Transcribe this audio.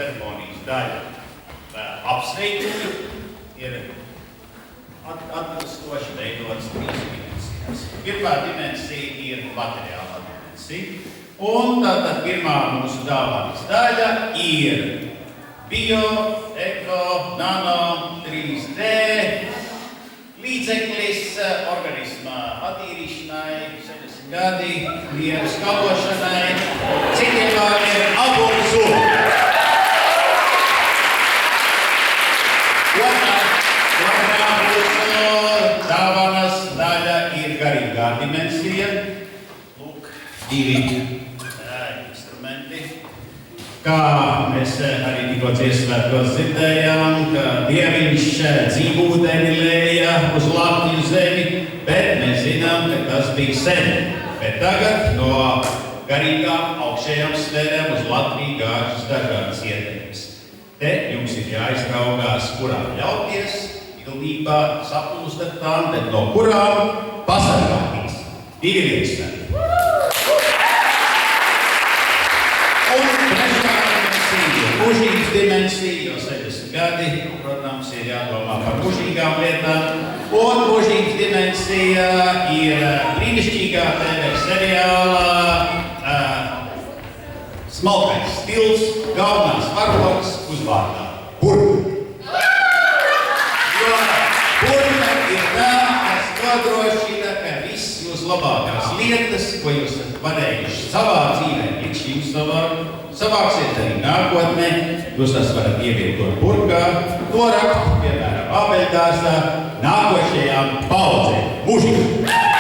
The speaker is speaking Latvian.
ceremonijas daļa. Apsveikumi ir atbilstoši veidotas 3 dimensijās. Pirmā dimensija ir materiālā dimensija. Un tātad pirmā mūsu dāvanas daļa ir bio, eko, nano, 3D līdzeklis organisma attīrīšanai, 70 gadi, miera skalošanai, citiem vārdiem augumsūri. Otrā mūsu dāvanas daļa ir garīgā dimensija. Lūk, 2 instrumenti. Kā mēs arī tikko dziesmētos dzirdējām, ka Dieviņš dzīvūdeni lēja uz Latviju zemi, bet mēs zinām, ka tas bija sen. Bet tagad no garīgām augšējām sfērām uz Latviju gāžas dažādas ietekmes. Te jums ir jāizraugās, kurām ļauties, pilnībā saplūstat tām, bet no kurām pasargāties. 2 liecināti. Un trešā dimensija, mūžības dimensija, jo 60 gadi, protams, ir jādomā par mūžīgām lietām. Un mūžības dimensija ir brīnišķīgā TV seriālā Smalkais stils, galvenās varogas uzvārdā Burta. Jo Burta ir tā, kas nodrošina, ka viss jūs labākās lietas, ko jūs varējuši savā dzīvē, līdz šīm savāksiet arī nākotnē, jūs tas varat ievietot burkā, norakt, piemēram, abeļdārzā, nākošajām paudzēm. Mūžīgi!